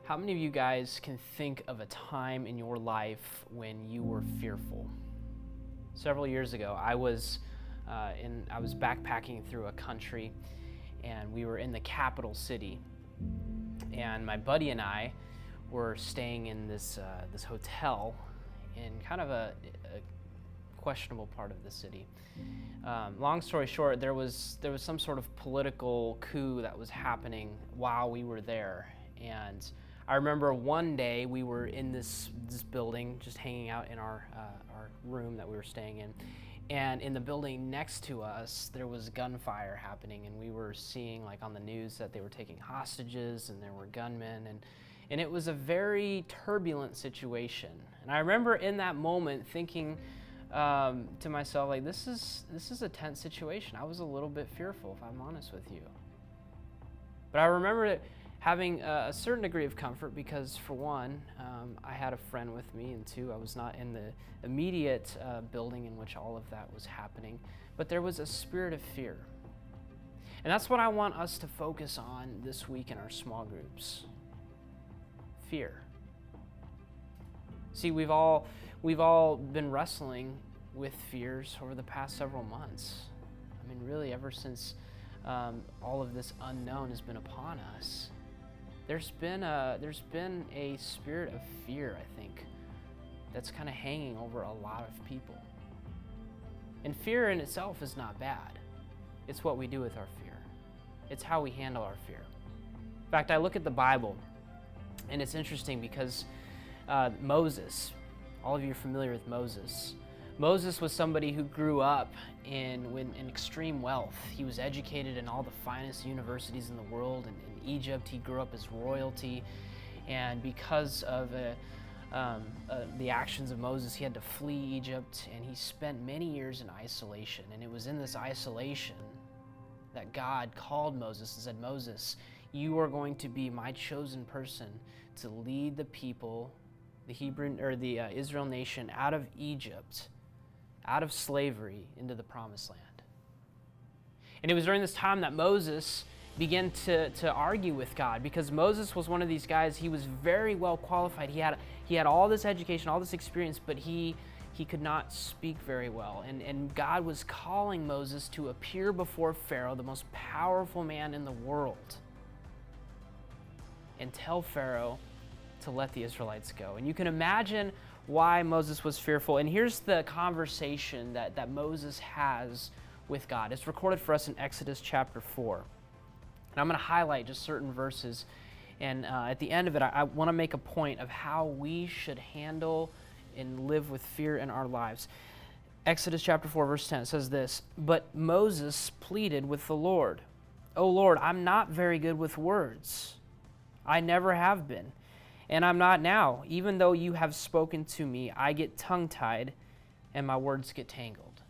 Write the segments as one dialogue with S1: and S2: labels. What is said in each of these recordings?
S1: How many of you guys can think of a time in your life when you were fearful? Several years ago, I was backpacking through a country, and we were in the capital city. And my buddy and I were staying in this hotel in kind of a questionable part of the city. Long story short, there was some sort of political coup that was happening while we were there, and I remember one day we were in this building, just hanging out in our room that we were staying in, and in the building next to us there was gunfire happening, and we were seeing like on the news that they were taking hostages and there were gunmen, and it was a very turbulent situation. And I remember in that moment thinking to myself, like, this is a tense situation. I was a little bit fearful, if I'm honest with you. But I remember having a certain degree of comfort because, for one, I had a friend with me, and two, I was not in the immediate building in which all of that was happening, but there was a spirit of fear. And that's what I want us to focus on this week in our small groups. Fear. See, we've all been wrestling with fears over the past several months. I mean, really, ever since all of this unknown has been upon us. There's been a spirit of fear, I think, that's kind of hanging over a lot of people. And fear in itself is not bad. It's what we do with our fear. It's how we handle our fear. In fact, I look at the Bible, and it's interesting because Moses, all of you are familiar with Moses. Moses was somebody who grew up in extreme wealth. He was educated in all the finest universities in the world. And in Egypt, he grew up as royalty. And because of the actions of Moses, he had to flee Egypt, and he spent many years in isolation. And it was in this isolation that God called Moses and said, "Moses, you are going to be my chosen person to lead the people, the Israel nation, out of Egypt, out of slavery, into the promised land." And it was during this time that Moses began to argue with God, because Moses was one of these guys. He was very well qualified. He had all this education, all this experience, but he could not speak very well. And God was calling Moses to appear before Pharaoh, the most powerful man in the world, and tell Pharaoh to let the Israelites go. And you can imagine why Moses was fearful. And here's the conversation that Moses has with God. It's recorded for us in Exodus chapter 4. And I'm going to highlight just certain verses. And at the end of it, I want to make a point of how we should handle and live with fear in our lives. Exodus chapter 4, verse 10, it says this: "But Moses pleaded with the Lord, 'O Lord, I'm not very good with words. I never have been. And I'm not now. Even though you have spoken to me, I get tongue-tied and my words get tangled.'"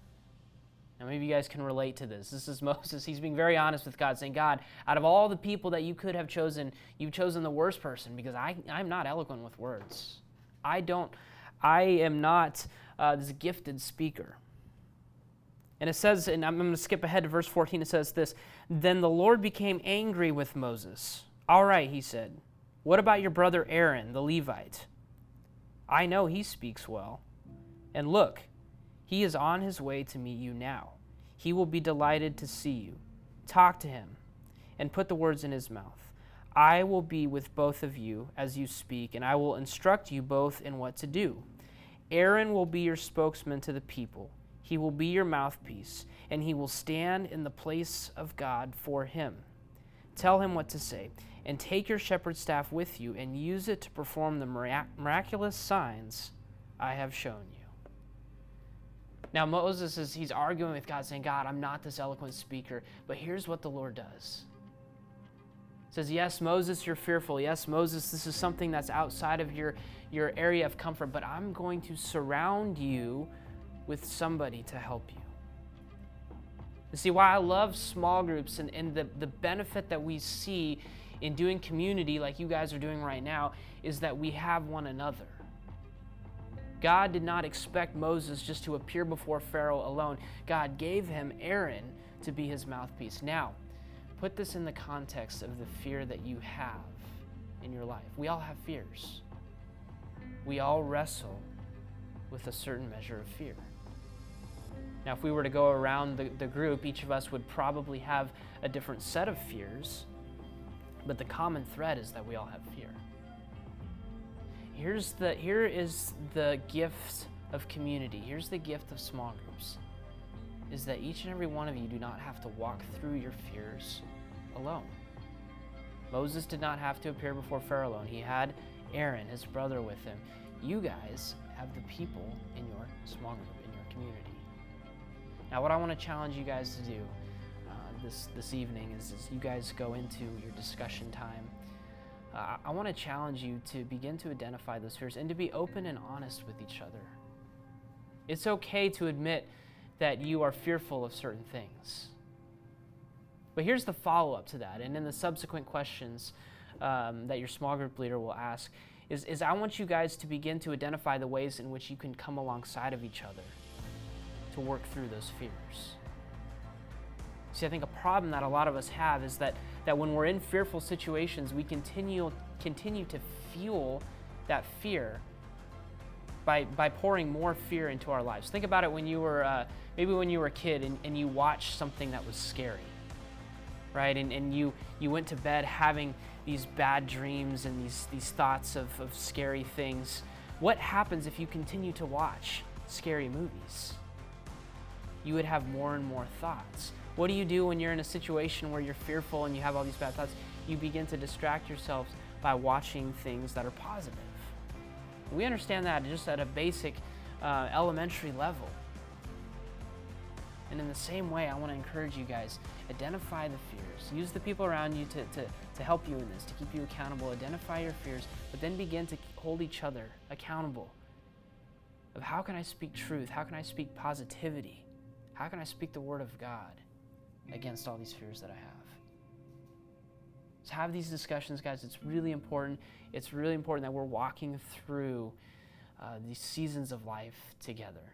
S1: Now, maybe you guys can relate to this. This is Moses. He's being very honest with God, saying, "God, out of all the people that you could have chosen, you've chosen the worst person, because I'm not eloquent with words. I am not this gifted speaker." And it says, and I'm going to skip ahead to verse 14, it says this: "Then the Lord became angry with Moses. 'All right,' he said, 'what about your brother Aaron, the Levite? I know he speaks well. And look, he is on his way to meet you now. He will be delighted to see you. Talk to him and put the words in his mouth. I will be with both of you as you speak, and I will instruct you both in what to do. Aaron will be your spokesman to the people. He will be your mouthpiece, and he will stand in the place of God for him. Tell him what to say, and take your shepherd's staff with you and use it to perform the miraculous signs I have shown you.'" Now Moses he's arguing with God, saying, "God, I'm not this eloquent speaker." But here's what the Lord does. He says, "Yes, Moses, you're fearful. Yes, Moses, this is something that's outside of your area of comfort, but I'm going to surround you with somebody to help you." You see, why I love small groups and the benefit that we see in doing community like you guys are doing right now is that we have one another. God did not expect Moses just to appear before Pharaoh alone. God gave him Aaron to be his mouthpiece. Now, put this in the context of the fear that you have. in your life. We all have fears. We all wrestle with a certain measure of fear. Now, if we were to go around the group, each of us would probably have a different set of fears, but the common thread is that we all have fear. Here is the gift of community. Here's the gift of small groups, is that each and every one of you do not have to walk through your fears alone. Moses did not have to appear before Pharaoh alone. He had Aaron, his brother, with him. You guys have the people in your small group, in your community. Now, what I want to challenge you guys to do this evening is you guys go into your discussion time. I want to challenge you to begin to identify those fears and to be open and honest with each other. It's okay to admit that you are fearful of certain things. But here's the follow-up to that, and in the subsequent questions that your small group leader will ask, is I want you guys to begin to identify the ways in which you can come alongside of each other to work through those fears. See, I think a problem that a lot of us have is that when we're in fearful situations, we continue to fuel that fear by pouring more fear into our lives. Think about it when you were, maybe when you were a kid and you watched something that was scary, right? And you went to bed having these bad dreams and these thoughts of scary things. What happens if you continue to watch scary movies? You would have more and more thoughts. What do you do when you're in a situation where you're fearful and you have all these bad thoughts? You begin to distract yourselves by watching things that are positive. We understand that just at a basic elementary level. And in the same way, I want to encourage you guys, identify the fears. Use the people around you to help you in this, to keep you accountable. Identify your fears, but then begin to hold each other accountable of how can I speak truth? How can I speak positivity? How can I speak the word of God against all these fears that I have? So have these discussions, guys. It's really important. It's really important that we're walking through these seasons of life together.